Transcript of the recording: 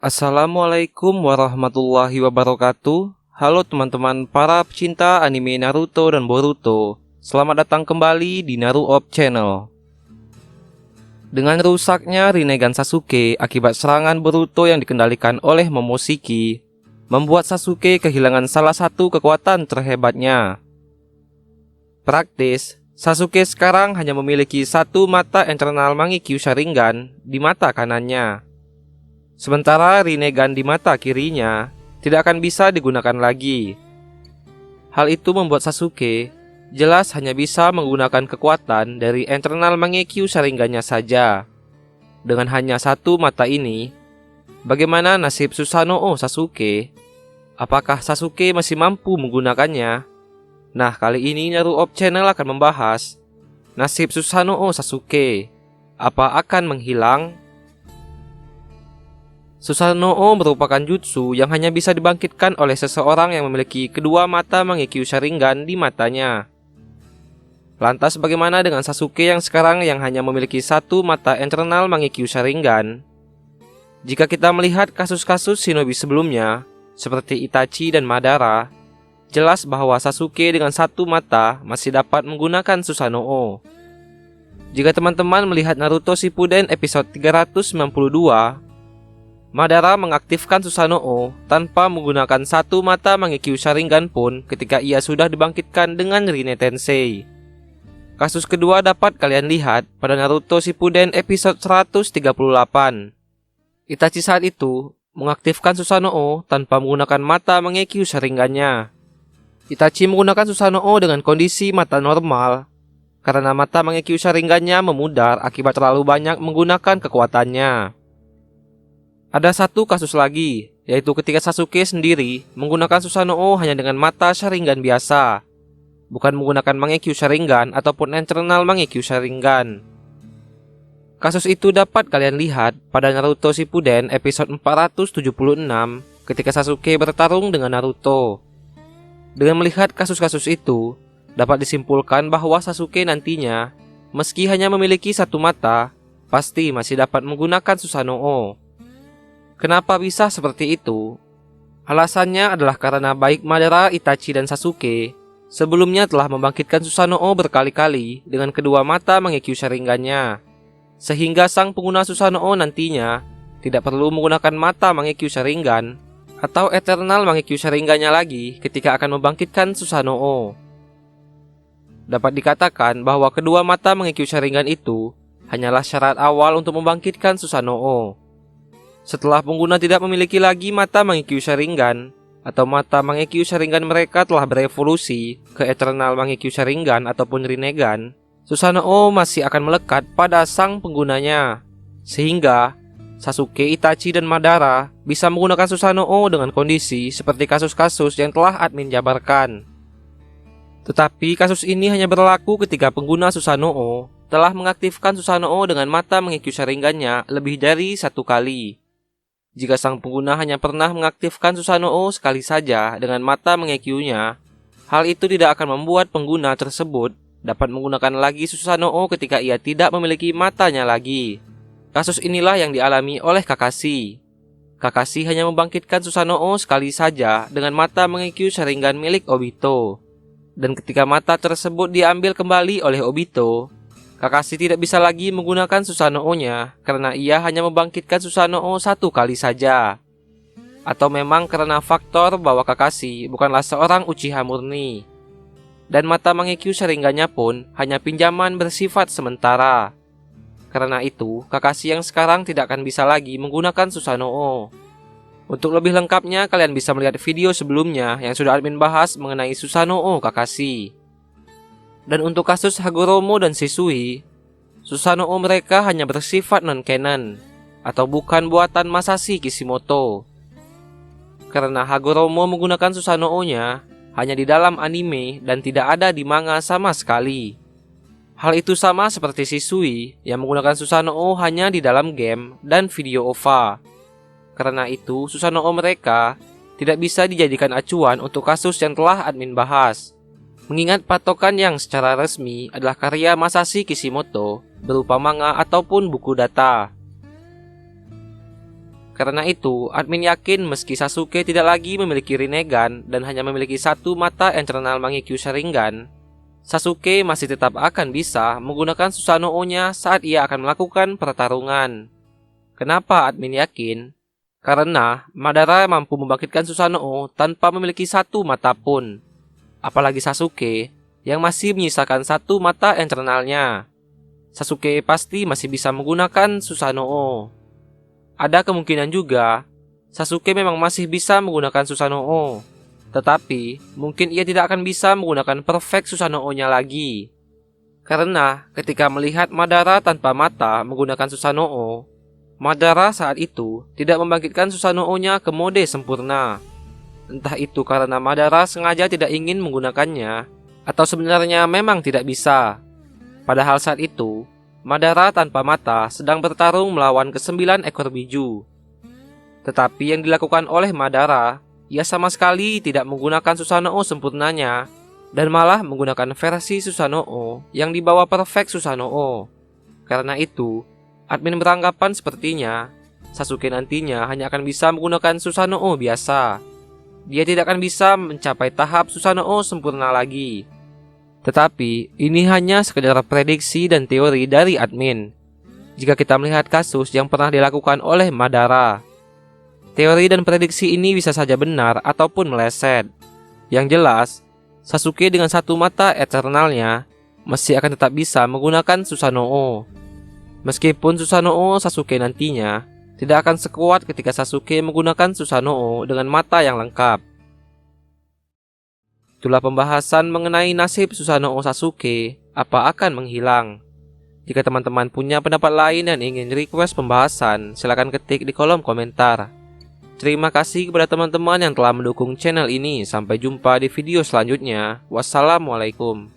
Assalamualaikum warahmatullahi wabarakatuh. Halo teman-teman para pecinta anime Naruto dan Boruto. Selamat datang kembali di Naruto Channel. Dengan rusaknya Rinnegan Sasuke akibat serangan Boruto yang dikendalikan oleh Momoshiki, membuat Sasuke kehilangan salah satu kekuatan terhebatnya. Praktis, Sasuke sekarang hanya memiliki satu mata internal Mangekyo Sharingan di mata kanannya. Sementara Rinnegan di mata kirinya tidak akan bisa digunakan lagi. Hal itu membuat Sasuke jelas hanya bisa menggunakan kekuatan dari internal Mangekyo Sharingannya saja. Dengan hanya satu mata ini, bagaimana nasib Susanoo Sasuke? Apakah Sasuke masih mampu menggunakannya? Nah, kali ini Naruto Channel akan membahas nasib Susanoo Sasuke. Apa akan menghilang? Susanoo merupakan jutsu yang hanya bisa dibangkitkan oleh seseorang yang memiliki kedua mata Mangekyo Sharingan di matanya. Lantas bagaimana dengan Sasuke yang sekarang yang hanya memiliki satu mata internal Mangekyo Sharingan? Jika kita melihat kasus-kasus shinobi sebelumnya, seperti Itachi dan Madara, jelas bahwa Sasuke dengan satu mata masih dapat menggunakan Susanoo. Jika teman-teman melihat Naruto Shippuden episode 392, Madara mengaktifkan Susanoo tanpa menggunakan satu mata Mangekyo Sharingan pun ketika ia sudah dibangkitkan dengan Rinne Tensei. Kasus kedua dapat kalian lihat pada Naruto Shippuden episode 138. Itachi saat itu mengaktifkan Susanoo tanpa menggunakan mata Mangekyo Sharingannya. Itachi menggunakan Susanoo dengan kondisi mata normal karena mata Mangekyo Sharingannya memudar akibat terlalu banyak menggunakan kekuatannya. Ada satu kasus lagi, yaitu ketika Sasuke sendiri menggunakan Susanoo hanya dengan mata Sharingan biasa, bukan menggunakan Mangekyo Sharingan ataupun internal Mangekyo Sharingan. Kasus itu dapat kalian lihat pada Naruto Shippuden episode 476 ketika Sasuke bertarung dengan Naruto. Dengan melihat kasus-kasus itu, dapat disimpulkan bahwa Sasuke nantinya, meski hanya memiliki satu mata, pasti masih dapat menggunakan Susanoo. Kenapa bisa seperti itu? Alasannya adalah karena baik Madara, Itachi, dan Sasuke sebelumnya telah membangkitkan Susanoo berkali-kali dengan kedua mata Mangekyo Sharingannya, sehingga sang pengguna Susanoo nantinya tidak perlu menggunakan mata Mangekyo Sharingan atau eternal Mangekyo Sharingannya lagi ketika akan membangkitkan Susanoo. Dapat dikatakan bahwa kedua mata Mangekyo Sharingan itu hanyalah syarat awal untuk membangkitkan Susanoo. Setelah pengguna tidak memiliki lagi mata Mangekyo Sharingan atau mata Mangekyo Sharingan mereka telah berevolusi ke Eternal Mangekyo Sharingan ataupun Rinnegan, Susanoo masih akan melekat pada sang penggunanya, sehingga Sasuke, Itachi, dan Madara bisa menggunakan Susanoo dengan kondisi seperti kasus-kasus yang telah admin jabarkan. Tetapi kasus ini hanya berlaku ketika pengguna Susanoo telah mengaktifkan Susanoo dengan mata Mangekyo Sharingannya lebih dari satu kali. Jika sang pengguna hanya pernah mengaktifkan Susanoo sekali saja dengan mata Mangekyo-nya, hal itu tidak akan membuat pengguna tersebut dapat menggunakan lagi Susanoo ketika ia tidak memiliki matanya lagi. Kasus inilah yang dialami oleh Kakashi. Kakashi hanya membangkitkan Susanoo sekali saja dengan mata Mangekyo Sharingan milik Obito. Dan ketika mata tersebut diambil kembali oleh Obito, Kakashi tidak bisa lagi menggunakan Susanoo-nya karena ia hanya membangkitkan Susanoo satu kali saja. Atau memang karena faktor bahwa Kakashi bukanlah seorang Uchiha murni. Dan mata Mangekyo Sharingannya pun hanya pinjaman bersifat sementara. Karena itu, Kakashi yang sekarang tidak akan bisa lagi menggunakan Susanoo. Untuk lebih lengkapnya, kalian bisa melihat video sebelumnya yang sudah admin bahas mengenai Susanoo Kakashi. Dan untuk kasus Hagoromo dan Shisui, Susanoo mereka hanya bersifat non-canon atau bukan buatan Masashi Kishimoto. Karena Hagoromo menggunakan Susanoo-nya hanya di dalam anime dan tidak ada di manga sama sekali. Hal itu sama seperti Shisui yang menggunakan Susanoo hanya di dalam game dan video OVA. Karena itu, Susanoo mereka tidak bisa dijadikan acuan untuk kasus yang telah admin bahas. Mengingat patokan yang secara resmi adalah karya Masashi Kishimoto berupa manga ataupun buku data. Karena itu, admin yakin meski Sasuke tidak lagi memiliki Rinnegan dan hanya memiliki satu mata internal Mangekyo Sharingan, Sasuke masih tetap akan bisa menggunakan Susanoo-nya saat ia akan melakukan pertarungan. Kenapa admin yakin? Karena Madara mampu membangkitkan Susanoo tanpa memiliki satu mata pun. Apalagi Sasuke yang masih menyisakan satu mata internalnya. Sasuke pasti masih bisa menggunakan Susanoo. Ada kemungkinan juga Sasuke memang masih bisa menggunakan Susanoo, tetapi mungkin ia tidak akan bisa menggunakan perfect Susanoo-nya lagi. Karena ketika melihat Madara tanpa mata menggunakan Susanoo, Madara saat itu tidak membangkitkan Susanoo-nya ke mode sempurna. Entah itu karena Madara sengaja tidak ingin menggunakannya, atau sebenarnya memang tidak bisa. Padahal saat itu, Madara tanpa mata sedang bertarung melawan ke-9 ekor biju. Tetapi yang dilakukan oleh Madara, ia sama sekali tidak menggunakan Susanoo sempurnanya, dan malah menggunakan versi Susanoo yang dibawa perfect Susanoo. Karena itu, admin beranggapan sepertinya Sasuke nantinya hanya akan bisa menggunakan Susanoo biasa. Dia tidak akan bisa mencapai tahap Susanoo sempurna lagi. Tetapi, ini hanya sekedar prediksi dan teori dari admin. Jika kita melihat kasus yang pernah dilakukan oleh Madara, teori dan prediksi ini bisa saja benar ataupun meleset. Yang jelas, Sasuke dengan satu mata eternalnya masih akan tetap bisa menggunakan Susanoo. Meskipun Susanoo Sasuke nantinya tidak akan sekuat ketika Sasuke menggunakan Susanoo dengan mata yang lengkap. Itulah pembahasan mengenai nasib Susanoo Sasuke, apa akan menghilang. Jika teman-teman punya pendapat lain dan ingin request pembahasan, silakan ketik di kolom komentar. Terima kasih kepada teman-teman yang telah mendukung channel ini. Sampai jumpa di video selanjutnya. Wassalamualaikum.